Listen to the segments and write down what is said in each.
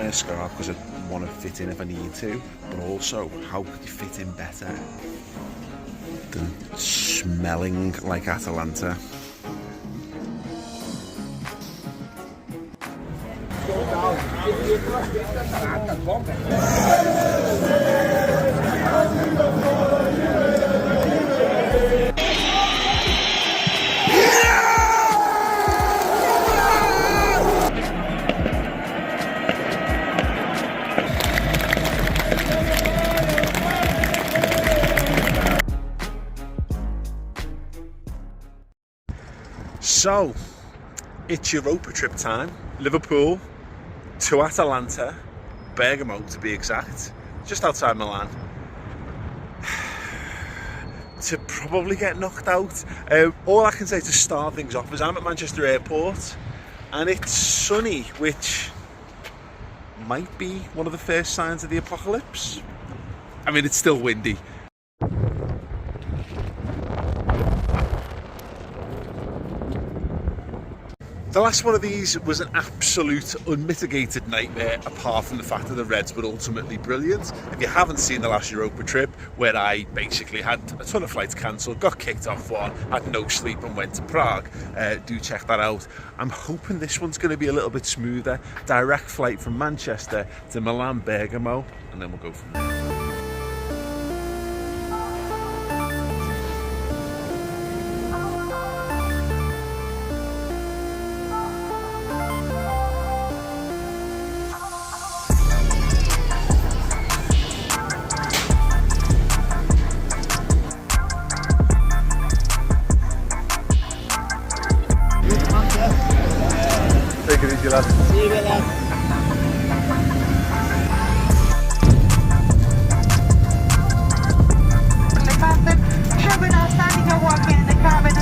wear a scarf because I want to fit in if I need to, but also how could you fit in better than smelling like Atalanta? So, it's Europa Trip time. Liverpool to Atalanta, Bergamo to be exact, just outside Milan. To probably get knocked out. All I can say to start things off is I'm at Manchester Airport and it's sunny, which might be one of the first signs of the apocalypse. I mean, it's still windy. The last one of these was an absolute unmitigated nightmare, apart from the fact that the Reds were ultimately brilliant. If you haven't seen the last Europa Trip, where I basically had a ton of flights cancelled, got kicked off one, had no sleep and went to Prague, do check that out. I'm hoping this one's going to be a little bit smoother. Direct flight from Manchester to Milan, Bergamo, and then we'll go from there. Take it easy, lad. See you later, lad. The person, children are standing or walking in the car with the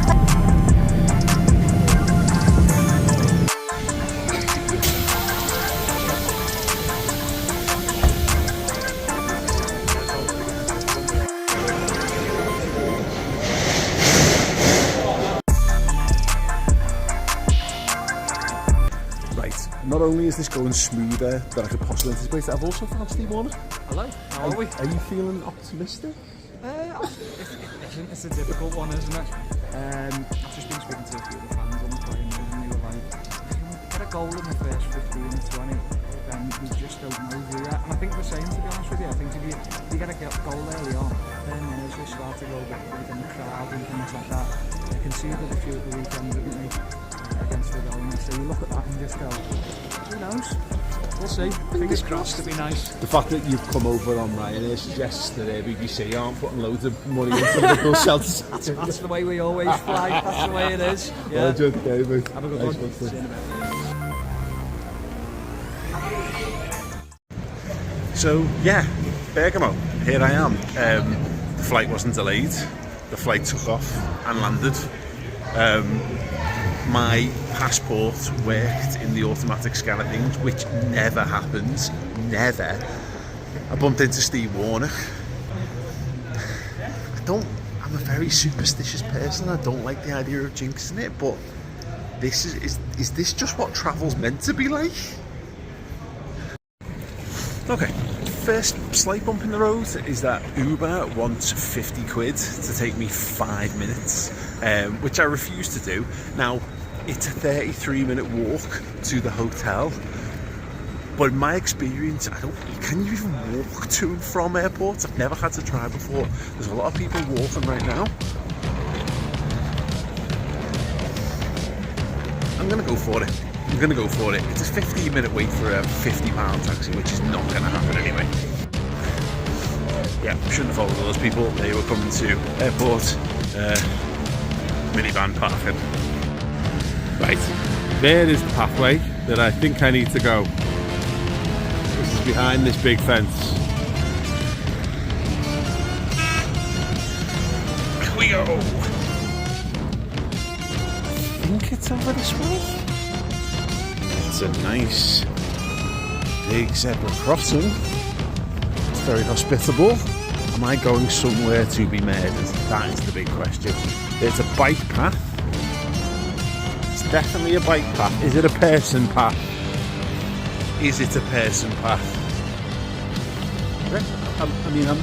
Not only is this going smoother than I could possibly anticipate, I've also found Steve Warner. Hello, how are we? Are you feeling optimistic? It's a difficult one, isn't it? I've just been speaking to a few of the fans on the plane and they were like, if we get a goal in the first 15 or 20, then we just don't know who yet. And I think the same, to be honest with you. I think if you get a goal early on, then as we start to go back in the crowd and things like that, I can see that a few of the weekends, didn't they? Against the goal, so you look at that and just go, who knows? We'll see. Fingers crossed to be nice. The fact that you've come over on Ryanair suggests that BBC aren't putting loads of money into Liverpool shelters. That's the way we always fly. That's the way it is. Yeah. Well, good day, mate. Have a good one. See you in a bit. So yeah, Bergamo. Here I am. The flight wasn't delayed. The flight took off and landed. My passport worked in the automatic scanner things, which never happens, never. I bumped into Steve Warner. I'm a very superstitious person. I don't like the idea of jinxing it, but this is this just what travel's meant to be like? Okay, first slight bump in the road is that Uber wants 50 quid to take me 5 minutes, which I refuse to do. Now, it's a 33-minute walk to the hotel, but in my experience, can you even walk to and from airports? I've never had to try before. There's a lot of people walking right now. I'm gonna go for it. It's a 15-minute wait for a £50 taxi, which is not gonna happen anyway. Yeah, shouldn't have followed those people. They were coming to airport, minivan parking. Right, there is the pathway that I think I need to go. This is behind this big fence. Here we go. I think it's over this way. It's a nice big zebra crossing. It's very hospitable. Am I going somewhere to be murdered? That is the big question. There's a bike path. Definitely a bike path. Is it a person path? Is it a person path? I mean, I'm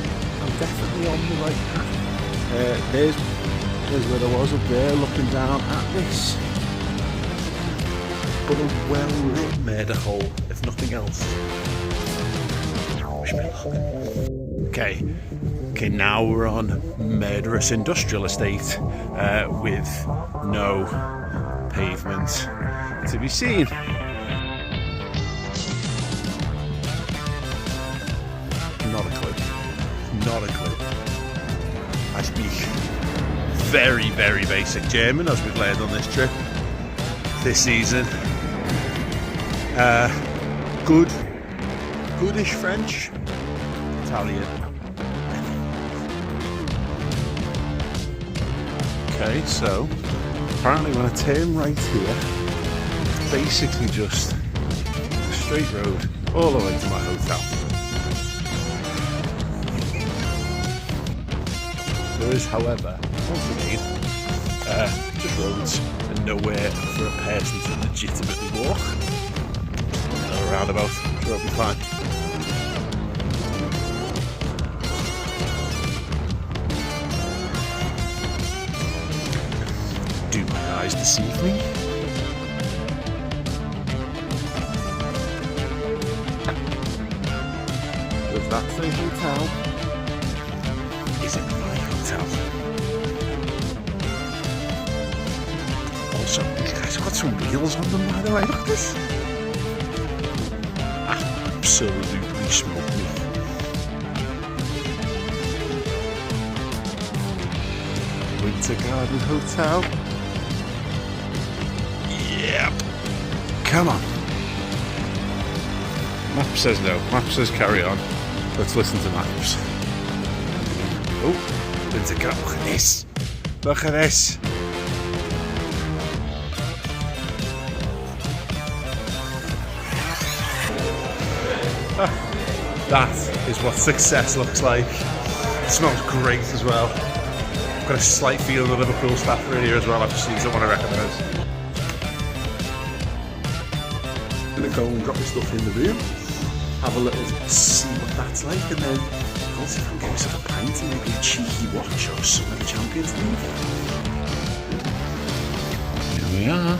definitely on the right path. There's where I was up there, looking down at this. But a well-lit murder hole, if nothing else. Okay, now we're on murderous industrial estate with no pavement to be seen. Not a clue. Not a clue. I speak very, very basic German, as we've learned on this trip this season. Goodish French, Italian. Okay, so apparently when I turn right here, it's basically just a straight road all the way to my hotel. There is, however, once again, just roads and nowhere for a person to legitimately walk. A roundabout, sure it'll be fine. Do my eyes deceive me? Does that say hotel? Is it my hotel? Also, these guys have got some wheels on them, by the way. Look at this. Absolutely smoke me. Winter Garden Hotel. Yep. Come on. Map says no. Map says carry on. Let's listen to maps. Oh, Winter Garden. Look at this. Look at this. That is what success looks like. It smells great as well. I've got a slight feeling of Liverpool staff are in here as well. I've just seen someone I recognise. I'm going to go and drop this stuff in the room, have a little see what that's like, and then I'll see if I can get myself a pint and maybe a cheeky watch or something of the Champions League. Here we are.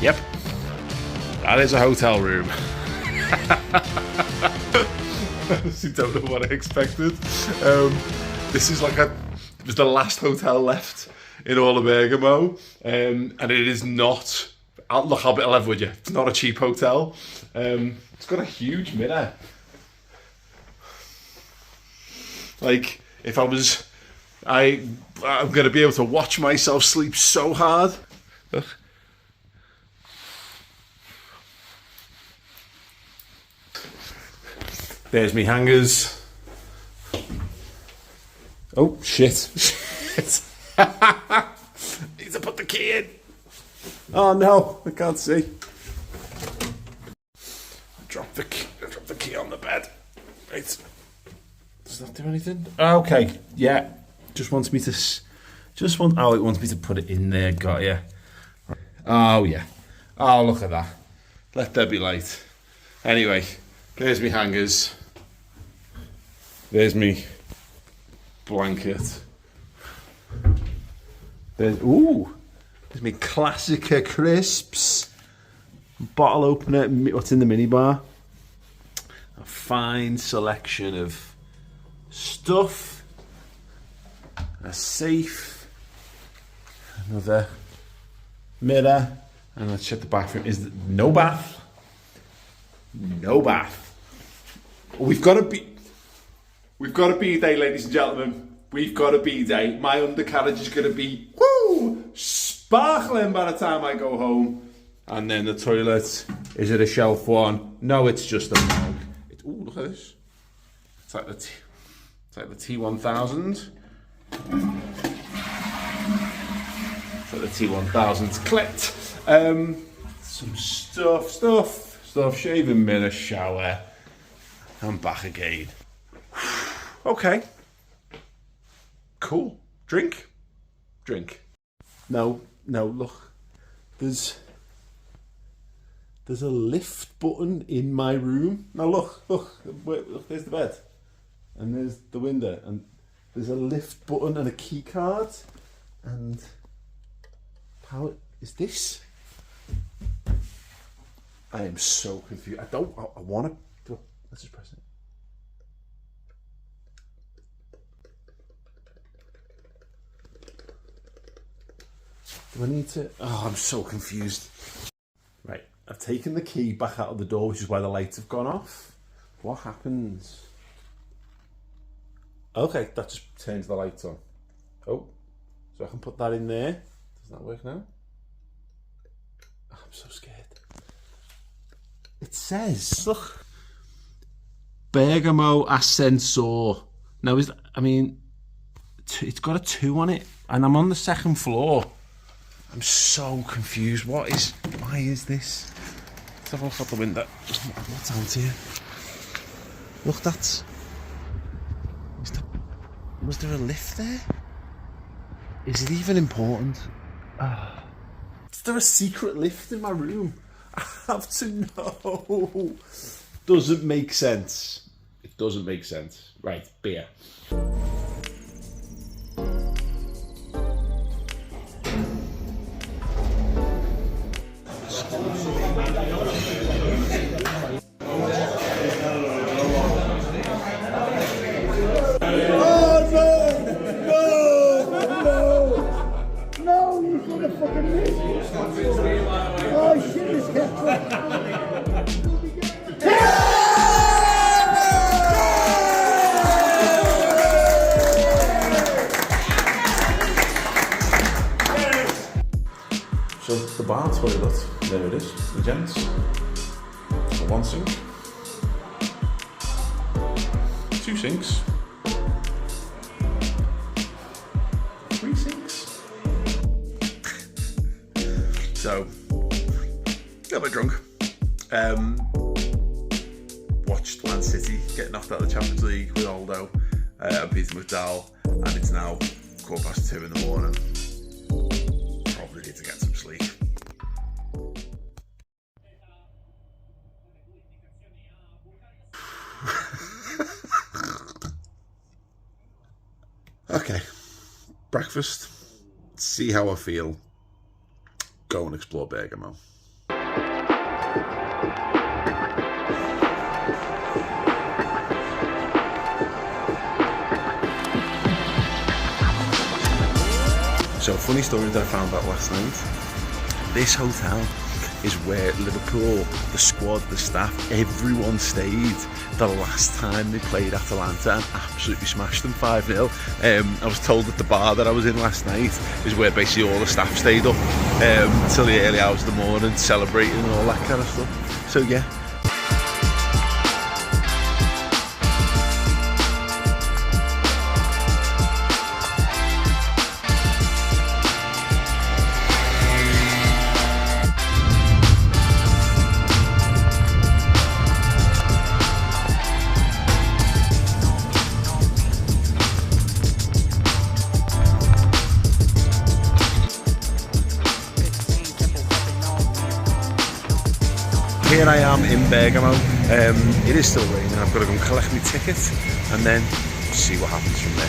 Yep. That is a hotel room. I honestly don't know what I expected. This is like it was the last hotel left in all of Bergamo, and it is not. Look, I'll be level with you. It's not a cheap hotel. It's got a huge mirror. Like if I'm gonna be able to watch myself sleep so hard. Look. There's me hangers. Oh, shit. Shit. Need to put the key in. Oh, no. I can't see. I dropped the key on the bed. Right. Does that do anything? Okay. Yeah. Just wants me to... Oh, it wants me to put it in there. Got ya. Oh, yeah. Oh, look at that. Let there be light. Anyway... There's me hangers. There's me blanket. There's me Classica crisps. Bottle opener. What's in the minibar? A fine selection of stuff. A safe. Another mirror. And let's check the bathroom. Is no bath? No bath. We've got a B-day, ladies and gentlemen. We've got a B-day. My undercarriage is going to be sparkling by the time I go home. And then the toilet. Is it a shelf one? No, it's just a mug. Ooh, look at this. It's like the T1000. It's like the T1000's clipped. Some stuff, shaving mirror, shower. I'm back again. Okay. Cool. Drink. No, look. There's a lift button in my room. Now look, there's the bed, and there's the window, and there's a lift button and a key card, and how is this? I am so confused. I want to. Let's just press it. Do I need to? Oh, I'm so confused. Right, I've taken the key back out of the door, which is why the lights have gone off. What happens? Okay, that just turns the lights on. Oh, so I can put that in there. Does that work now? Oh, I'm so scared. It says, look, Bergamo Ascensor. Now, it's got a 2 on it, and I'm on the 2nd floor. I'm so confused. Why is this? Let's have a look out the window. What's out here? Look, was there a lift there? Is it even important? Is there a secret lift in my room? I have to know. Doesn't make sense. It doesn't make sense. Right, beer. So the bar toilet, there it is, the gents. So 1 sink, 2 sinks, 3 sinks. So, got a bit drunk. Watched Man City get knocked out of the Champions League with Aldo and Peter McDowell, and it's now 2:15 in the morning. Probably need to get some sleep. Okay, breakfast, see how I feel, go and explore Bergamo. So, funny story that I found out last night. This hotel is where Liverpool, the squad, the staff, everyone stayed the last time they played Atalanta and absolutely smashed them 5-0. I was told that the bar that I was in last night is where basically all the staff stayed up till the early hours of the morning, celebrating and all that kind of stuff. So yeah. Here I am in Bergamo. It is still raining. I've got to go and collect my ticket and then see what happens from there.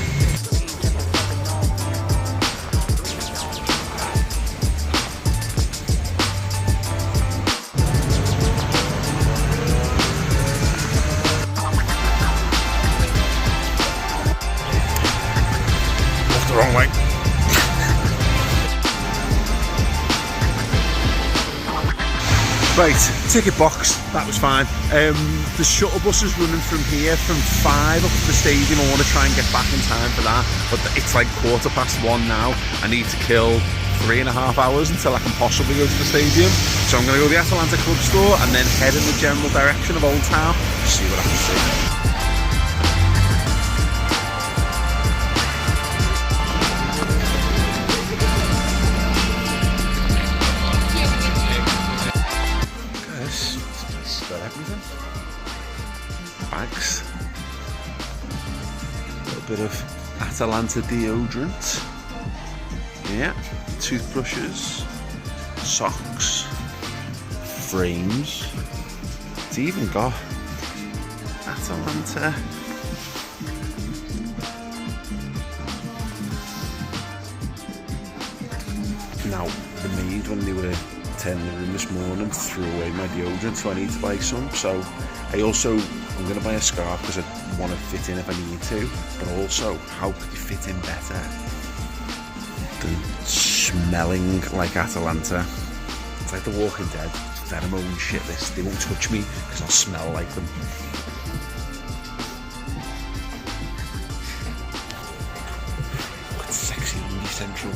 Walked the wrong way. Right, ticket box, that was fine. The shuttle bus is running from here from 5 up to the stadium. I want to try and get back in time for that, but it's like 1:15 now. I need to kill 3.5 hours until I can possibly go to the stadium. So I'm going to go to the Atalanta club store and then head in the general direction of Old Town, see what I can see. Bags, a little bit of Atalanta deodorant, yeah, toothbrushes, socks, frames. It's even got Atalanta. Now, the maid, when they were turning the room this morning, threw away my deodorant, so I need to buy some. So I'm going to buy a scarf because I want to fit in if I need to, but also, how could you fit in better than smelling like Atalanta? It's like The Walking Dead, pheromone shit. They won't touch me because I'll smell like them. It's sexy indie central.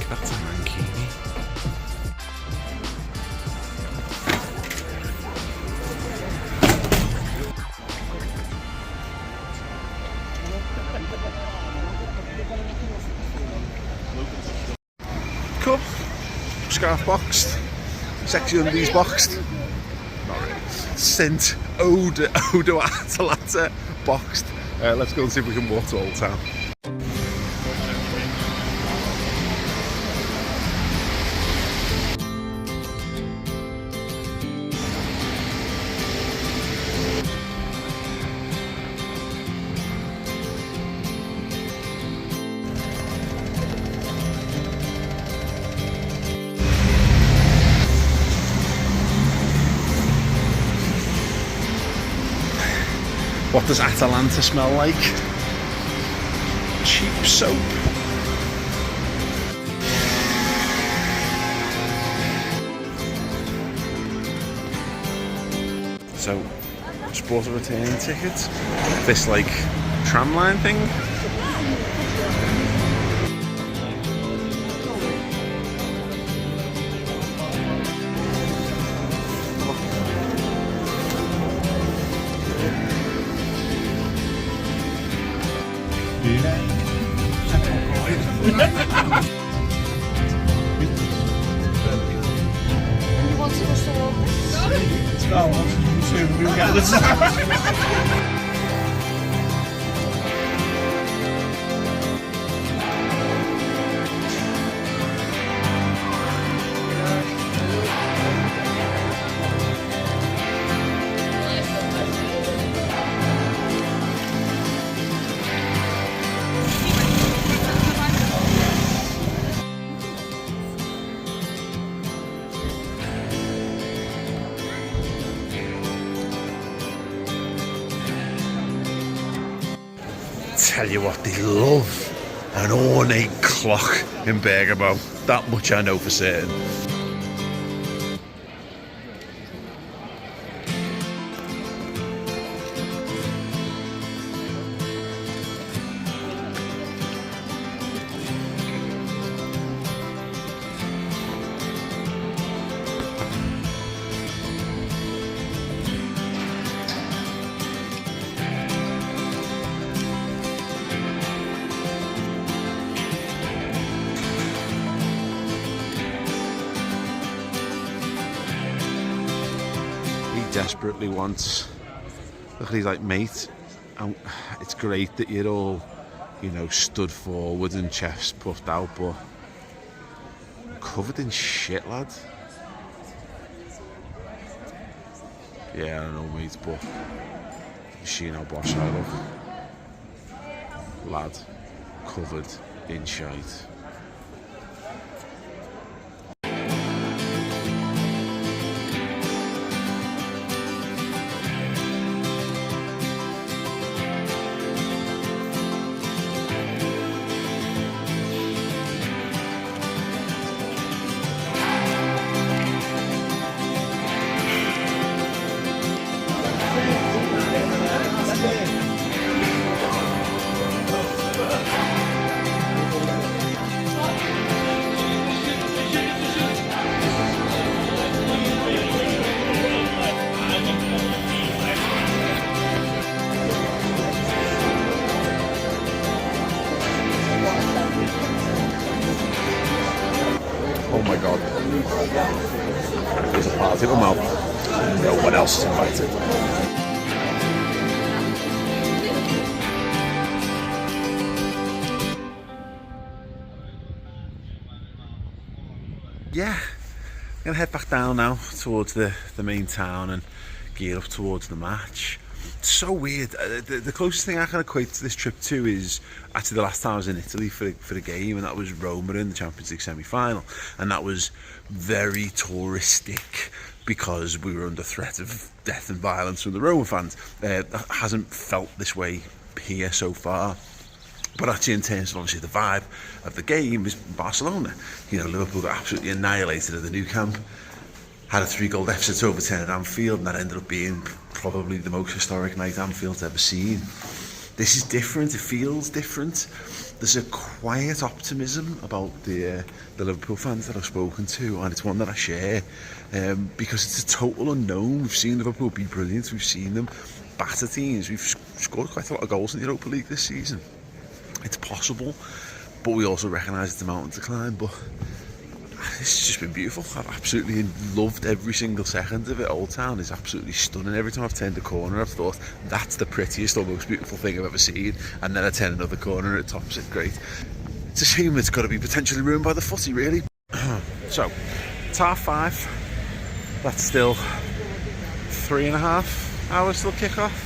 That's a mankini. Cool. Scarf boxed. Sexy undies boxed. Not really. Scent Odo Atalanta boxed. Let's go and see if we can walk to Old Town. What does Atalanta smell like? Cheap soap. So, just bought a return ticket. This like tramline thing. Tell you what, they love an ornate clock in Bergamo. That much I know for certain. Desperately wants. Look at he's like, mate, it's great that you're all, you know, stood forward and chest puffed out, but covered in shit, lad. Yeah, I don't know, mate, but you see how boss I look, lad, covered in shite. Oh my god. There's a party in my mouth. No one else is invited. yeah, I'm going to head back down now towards the main town and gear up towards the match. It's so weird. The closest thing I can equate to this trip to is actually the last time I was in Italy for the game, and that was Roma in the Champions League semi-final, and that was very touristic because we were under threat of death and violence from the Roma fans. That hasn't felt this way here so far. But actually, in terms of obviously the vibe of the game, is Barcelona. You know, Liverpool got absolutely annihilated at the Nou Camp, had a 3-goal deficit to overturn at Anfield, and that ended up being probably the most historic night Anfield's ever seen. This is different. It feels different. There's a quiet optimism about the Liverpool fans that I've spoken to, and it's one that I share because it's a total unknown. We've seen Liverpool be brilliant. We've seen them batter teams. We've scored quite a lot of goals in the Europa League this season. It's possible, but we also recognise it's a mountain to climb. But it's just been beautiful. I've absolutely loved every single second of it. Old Town is absolutely stunning. Every time I've turned a corner, I've thought that's the prettiest or most beautiful thing I've ever seen, and then I turn another corner and it tops it. Great. It's a shame it's got to be potentially ruined by the footy, really. So it's 5:30. That's still 3.5 hours till kick-off.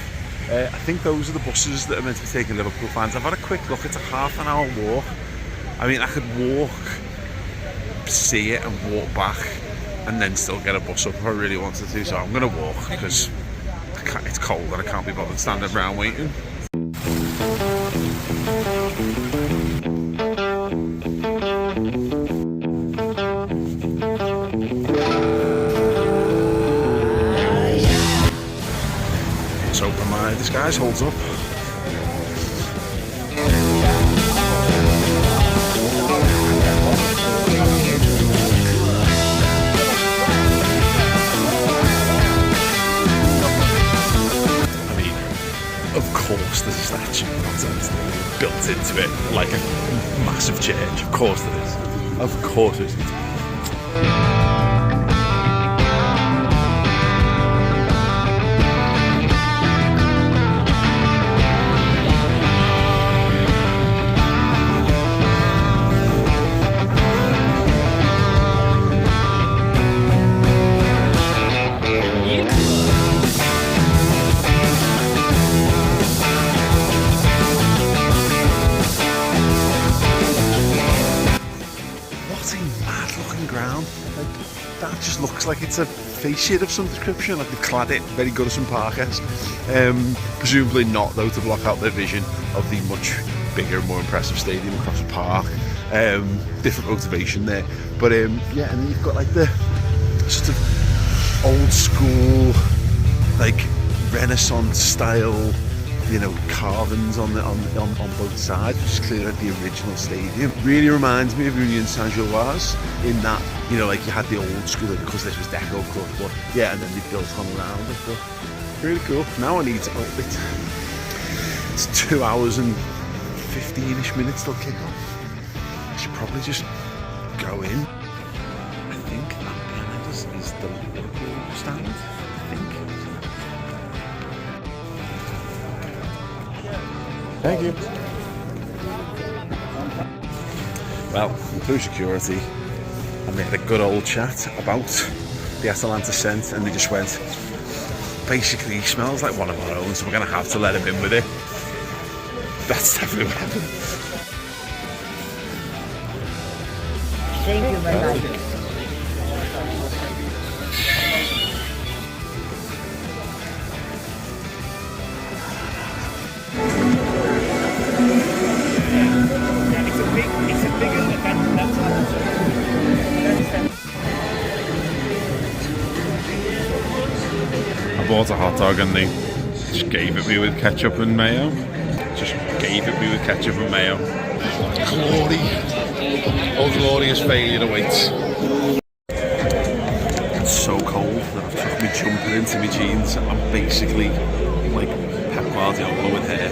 I think those are the buses that are meant to be taking Liverpool fans. I've had a quick look. It's a half-an-hour walk. I mean, I could walk, see it and walk back and then still get a bus up if I really wanted to, so I'm going to walk because it's cold and I can't be bothered standing around waiting. Let's hope my disguise holds up. Of course there's a statue built into it, like a massive church. Of course there is. Of course there is. That just looks like it's a face shade of some description, like they've clad it very Goodison Park-esque. Presumably not, though, to block out their vision of the much bigger, more impressive stadium across the park. Different motivation there. But yeah, and then you've got like the sort of old school, like Renaissance style, you know, carvings on both sides, which is clearly like the original stadium. Really reminds me of Union Saint-Gilloise in that, you know, like you had the old school, because this was Deco, of course, but yeah, and then they built on around it. But really cool. Now I need to go. It's 2 hours and 15-ish minutes till kick off. I should probably just go in. I think that behind us is the Liverpool stand. I think. Thank you. Well, through security, and they had a good old chat about the Atalanta scent, and they just went, basically, he smells like one of our own, so we're going to have to let him in with it. That's definitely what happened. Thank you very much. I bought a hot dog and they just gave it me with ketchup and mayo. Just gave it me with ketchup and mayo. Glory. Oh, glorious failure awaits. It's so cold that I've took me jumping into my jeans. I'm basically like Pep Guardiola with hair.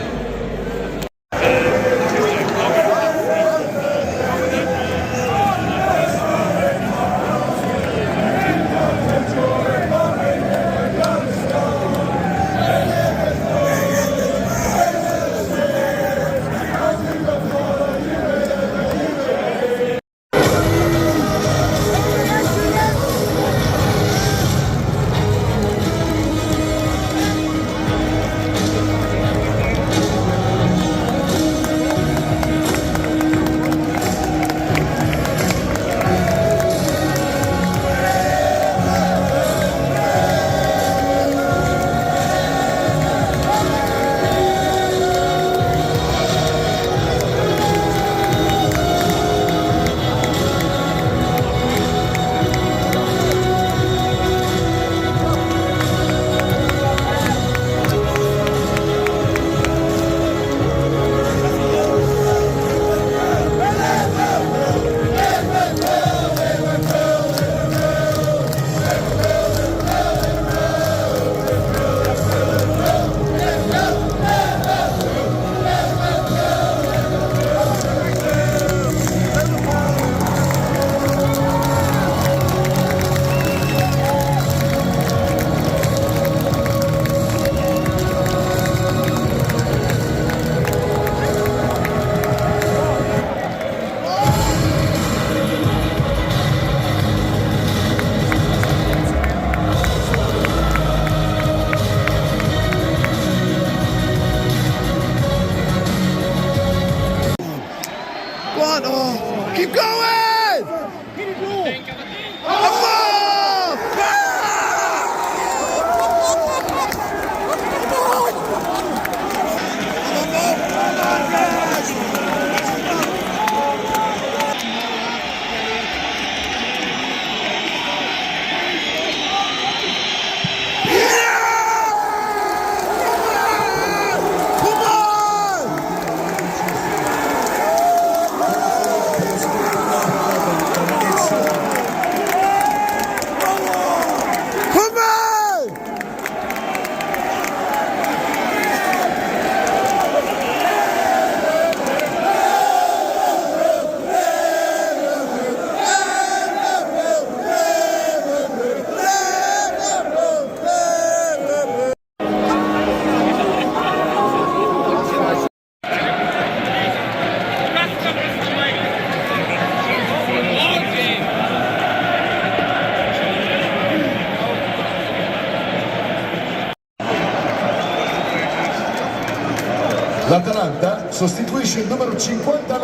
on! Oh, keep going! Come on! L'Atalanta sostituisce il numero 50.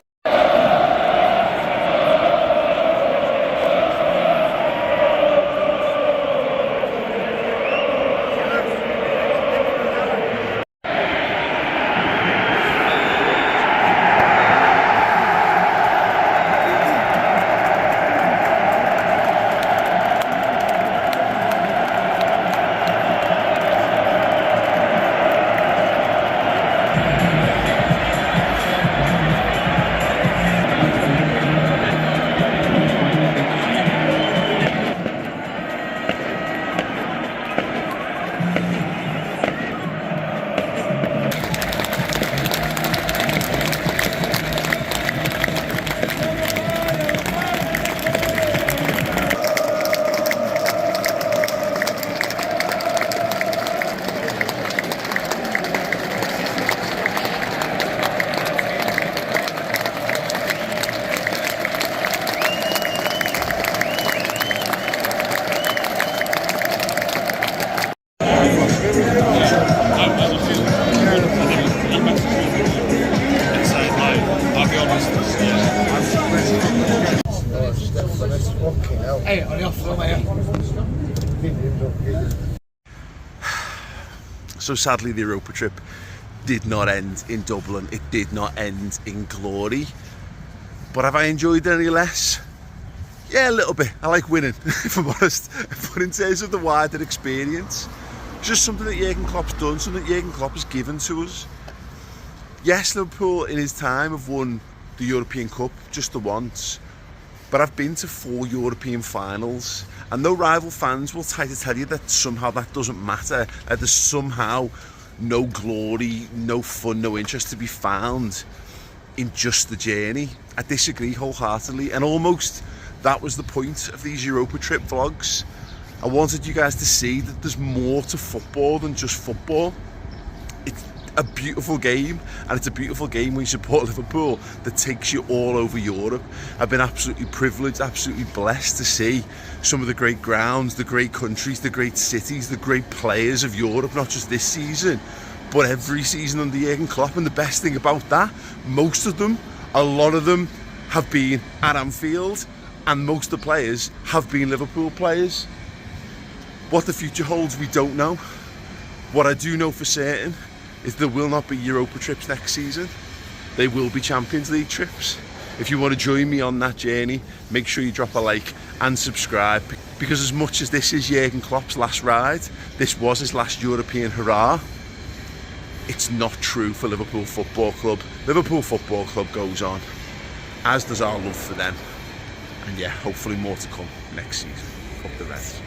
So sadly the Europa trip did not end in Dublin, it did not end in glory. But have I enjoyed it any less? Yeah, a little bit. I like winning, if I'm honest. But in terms of the wider experience, it's just something that Jurgen Klopp's done, something that Jurgen Klopp has given to us. Yes, Liverpool in his time have won the European Cup just the once, but I've been to 4 European finals, and no rival fans will try to tell you that somehow that doesn't matter, that there's somehow no glory, no fun, no interest to be found in just the journey. I disagree wholeheartedly, and almost that was the point of these Europa Trip vlogs. I wanted you guys to see that there's more to football than just football. It's a beautiful game, and it's a beautiful game when you support Liverpool that takes you all over Europe. I've been absolutely privileged, absolutely blessed to see some of the great grounds, the great countries, the great cities, the great players of Europe, not just this season, but every season under Jurgen Klopp. And the best thing about that, most of them, a lot of them have been at Anfield, and most of the players have been Liverpool players. What the future holds, we don't know. What I do know for certain is there will not be Europa trips next season. They will be Champions League trips. If you want to join me on that journey, make sure you drop a like and subscribe, because as much as this is Jurgen Klopp's last ride, this was his last European hurrah, it's not true for Liverpool Football Club. Liverpool Football Club goes on, as does our love for them. And yeah, hopefully more to come next season. Up the Reds.